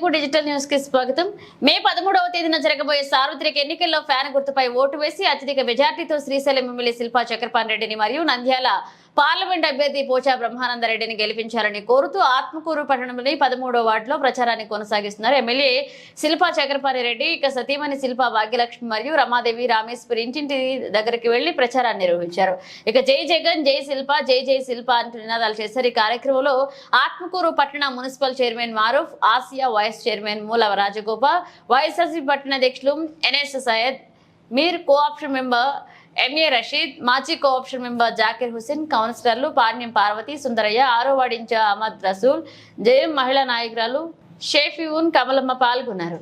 Telugu digital news కి స్వాగతం. మే 13వ తేదీన జరగబోయే సార్వత్రిక ఎన్నికల్లో ఫ్యాన్ గుర్తుపై ఓటు వేసి అత్యధిక మెజార్టీతో శ్రీశైలం ఎమ్మెల్యే శిల్పా చక్రపాణి రెడ్డిని మరియు నంద్యాల పార్లమెంట్ అభ్యర్థి పోచా బ్రహ్మానందరెడ్డిని గెలిపించాలని కోరుతూ ఆత్మకూరు పట్టణంలోని 13వ వార్డులో ప్రచారాన్ని కొనసాగిస్తున్నారు ఎమ్మెల్యే శిల్పా చక్రపాణి రెడ్డి. ఇక సతీమణి శిల్పా భాగ్యలక్ష్మి మరియు రమాదేవి రామేశ్వరి ఇంటింటి దగ్గరికి వెళ్లి ప్రచారాన్ని నిర్వహించారు. ఇక జై జగన్, జై శిల్పా, జై జై శిల్పా అంటూ నినాదాలు చేశారు. ఈ కార్యక్రమంలో ఆత్మకూరు పట్టణ municipal chairman Maroof, Asiya vice chairman Moola Rajagopal, YSRC పట్టణ అధ్యక్షులు NS Syed, Mir co-option member MA Rasheed, మాజీ కోఆప్షన్ మెంబర్ జాకిర్ హుసేన్, కౌన్సిలర్లు పాణ్యం పార్వతి, సుందరయ్య, 6వ వార్డు ఇన్ఛార్జ్ అహ్మద్ రసూల్, జయం మహిళా నాయకురాలు షేఫియూన్, కమలమ్మ పాల్గొన్నారు.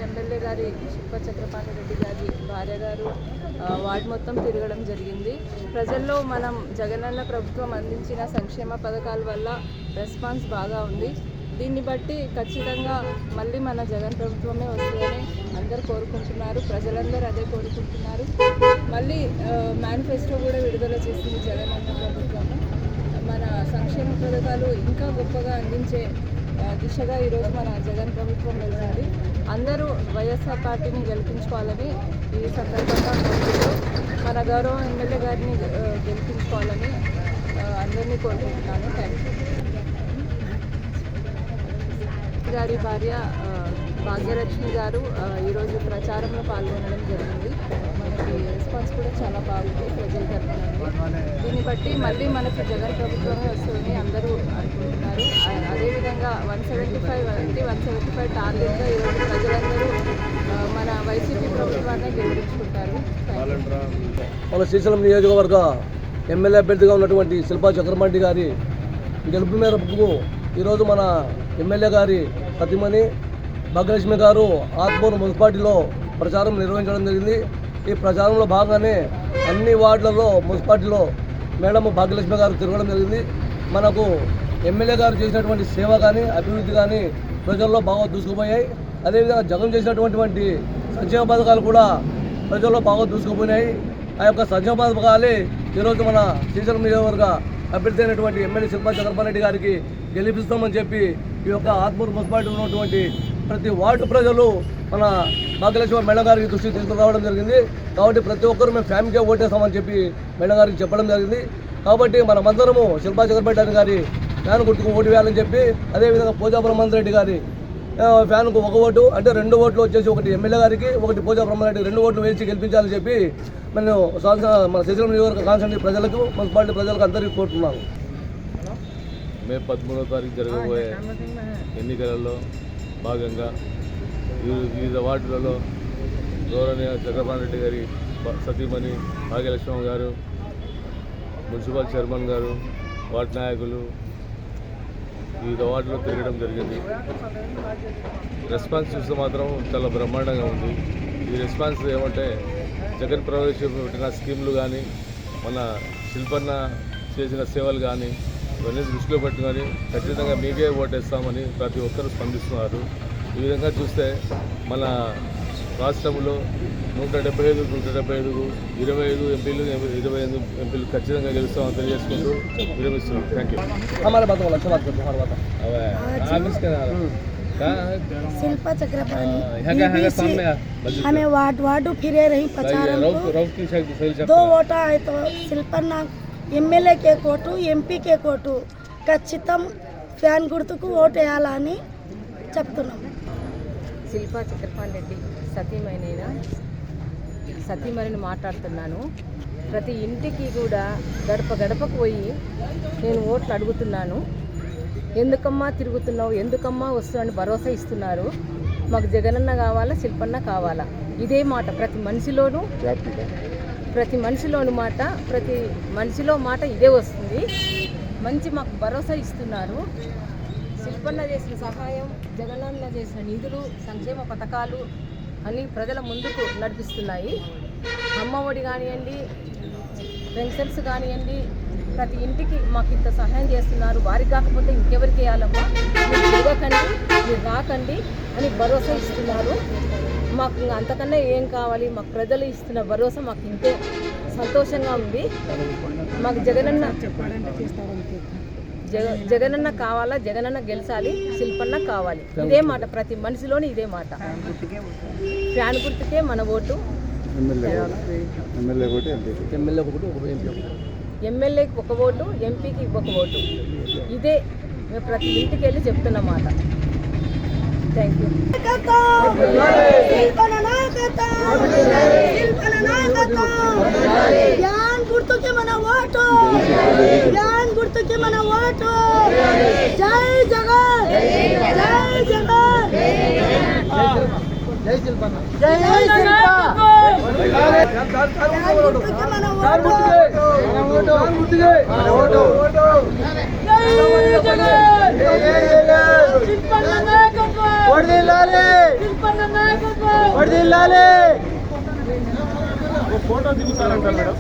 ఎమ్మెల్యే గారి శిల్పా చక్రపాణి రెడ్డి గారి భార్య గారు వార్డు మొత్తం తిరగడం జరిగింది. ప్రజల్లో మనం జగనన్న ప్రభుత్వం అందించిన సంక్షేమ పథకాల వల్ల రెస్పాన్స్ బాగా ఉంది. దీన్ని బట్టి ఖచ్చితంగా మళ్ళీ మన జగన్ ప్రభుత్వమే వస్తుందని అందరూ కోరుకుంటున్నారు. ప్రజలందరూ అదే కోరుకుంటున్నారు. మళ్ళీ మేనిఫెస్టో కూడా విడుదల చేసింది జగనన్న ప్రభుత్వము. మన సంక్షేమ పథకాలు ఇంకా గొప్పగా అందించే దిశగా ఈరోజు మన జగన్ ప్రభుత్వం వెళ్తుంది. అందరూ వైఎస్ఆర్ పార్టీని గెలిపించుకోవాలని ఈ సందర్భంగా కోరుకుంటూ మన గౌరవ ఎమ్మెల్యే గారిని గెలిపించుకోవాలని అందరినీ కోరుకుంటున్నాను. Thank you. గారి భార్య భాగ్యలక్ష్మి గారు ఈరోజు ప్రచారంలో పాల్గొనడం జరిగింది. మనకి రెస్పాన్స్ కూడా చాలా బాగుంది ప్రజల తరఫున. దీన్ని బట్టి మళ్ళీ మనకి జగన్ ప్రభుత్వమే వస్తుందని అందరూ అనుకుంటున్నారు. అదేవిధంగా 175 టార్గెట్గా ఈరోజు ప్రజలందరూ మన వైసీపీ ప్రభుత్వాన్ని గెలిపించుకుంటారు. మన శ్రీశైలం నియోజకవర్గ ఎమ్మెల్యే అభ్యర్థిగా ఉన్నటువంటి శిల్పా చక్రపాణి గారి గెలుపు మేరకు ఈరోజు మన ఎమ్మెల్యే గారి సతీమణి భాగ్యలక్ష్మి గారు ఆత్మకూరు మున్సిపాలిటీలో ప్రచారం నిర్వహించడం జరిగింది. ఈ ప్రచారంలో భాగంగానే అన్ని వార్డులలో మున్సిపాలిటీలో మేడం భాగ్యలక్ష్మి గారు తిరగడం జరిగింది. మనకు ఎమ్మెల్యే గారు చేసినటువంటి సేవ కానీ అభివృద్ధి కానీ ప్రజల్లో బాగా దూసుకుపోయాయి. అదేవిధంగా జగన్ చేసినటువంటి సంక్షేమ పథకాలు కూడా ప్రజల్లో బాగా దూసుకుపోయినాయి. ఆ యొక్క సంక్షేమ పథకాలే ఈరోజు మన శ్రీశైలం నియోజకవర్గ అభ్యర్థి అయినటువంటి ఎమ్మెల్యే శిల్పా చక్రపాణి రెడ్డి గారికి గెలిపిస్తామని చెప్పి ఈ యొక్క ఆత్మకూరు మున్సిపాలిటీ ఉన్నటువంటి ప్రతి వార్డు ప్రజలు మన భాగ్యలక్ష్మి మేడం గారికి దృష్టికి తీసుకురావడం జరిగింది. కాబట్టి ప్రతి ఒక్కరు మేము ఫ్యామిలీకే ఓటేస్తామని చెప్పి మేడం గారికి చెప్పడం జరిగింది. కాబట్టి మనమందరము శిల్పా చక్రపాణి గారి ఫ్యాన్ గుర్తుకు ఓటు వేయాలని చెప్పి, అదేవిధంగా పోచా బ్రహ్మానందరెడ్డి గారి ఫ్యాన్కు 1 ఓటు అంటే 2 ఓట్లు వచ్చేసి ఒకటి ఎమ్మెల్యే గారికి, ఒకటి పోచా బ్రహ్మానందరెడ్డి 2 ఓట్లు వేసి గెలిపించాలని చెప్పి మన శ్రీశైలం నియోజకవర్గ కాన్స్టిట్యూన్సీ ప్రజలకు, మున్సిపాలిటీ ప్రజలకు అందరికీ కోరుతున్నాను. మే 13వ తారీఖు జరగబోయే ఎన్నికలలో భాగంగా వివిధ వార్డులలో గౌరవనీయ చక్రపాణి రెడ్డి గారి సతీమణి భాగ్యలక్ష్మి గారు, మున్సిపల్ చైర్మన్ గారు, వార్డు నాయకులు వివిధ వార్డులో తిరగడం జరిగింది. రెస్పాన్స్ చూస్తే మాత్రం చాలా బ్రహ్మాండంగా ఉంది. ఈ రెస్పాన్స్ ఏమంటే జగన్ ప్రవేశపెట్టిన స్కీమ్లు కానీ, మన శిల్పన్న చేసిన సేవలు కానీ ఇవన్నీ దృష్టిలో పెట్టుకొని ఖచ్చితంగా మీకే ఓటేస్తామని ప్రతి ఒక్కరు స్పందిస్తున్నారు. ఈ విధంగా చూస్తే మన రాష్ట్రంలో 175 25 ఎంపీలు 25 ఎంపీలు ఖచ్చితంగా గెలుస్తామని తెలియజేసుకుంటూ విరమిస్తున్నాం. Thank you. शिल्पा चक्रपाणी हमें वार्ड फिरे रही प्रचार 2 ఓటా है तो शिल्पन्ना ఎమ్మెల్యే के कोटू ఎంపీ के कोटू ఖచ్చితం ఫ్యాన్ గుర్తుకు ఓటు వేయాలని చెప్తున్నాం. శిల్పా చక్రపాణి రెడ్డి సతీమణిని మాట్లాడుతున్నాను. ప్రతి ఇంటికి కూడా గడప గడపకు పోయి నేను ఓట్లు అడుగుతున్నాను. ఎందుకమ్మా తిరుగుతున్నావు, ఎందుకమ్మా వస్తున్నావు భరోసా ఇస్తున్నారు. మాకు జగనన్న కావాలా, శిల్పన్న కావాలా. ఇదే మాట ప్రతి మనిషిలోనూ మాట, ప్రతి మనిషిలో మాట ఇదే వస్తుంది. మంచి మాకు భరోసా ఇస్తున్నారు. శిల్పన్న చేసిన సహాయం, జగనన్న చేసిన నిధులు, సంక్షేమ పథకాలు అన్నీ ప్రజల ముందుకు నడిపిస్తున్నాయి. అమ్మ ఒడి కానివ్వండి, పెన్షన్స్ కానివ్వండి, ప్రతి ఇంటికి మాకు ఇంత సహాయం చేస్తున్నారు. వారికి కాకపోతే ఇంకెవరికి వేయాలమ్మా, మీరు తిరగకండి, మీరు రాకండి అని భరోసా ఇస్తున్నారు. మాకు ఇంకా అంతకన్నా ఏం కావాలి? మాకు ప్రజలు ఇస్తున్న భరోసా మాకు ఇంతే సంతోషంగా ఉంది. మాకు జగనన్న కావాలా, జగనన్న గెలిచాలి, శిల్పన్న కావాలి. ఇదే మాట ప్రతి మనిషిలోని ఇదే మాట. ఫ్యాన్ గుర్తుకే మన ఓటు. ఎమ్మెల్యేకి ఒక ఓటు, ఎంపీకి ఒక ఓటు. ఇదే మేము ప్రతి ఇంటికి వెళ్ళి చెప్తున్న మాట. Thank you. గుర్తుకి మన ఓటు, గుర్తుకి మన ఓటు. జై జగన్, జై జగన్, జై శిల్పన్న, జై శిల్ప. గుర్తుకి మన ఓటు, జై జగన్, శిల్పన్న నాయకత్వం, శిల్పన్న నాయకత్వం. ఫోటో దిగుతారంట మేడం.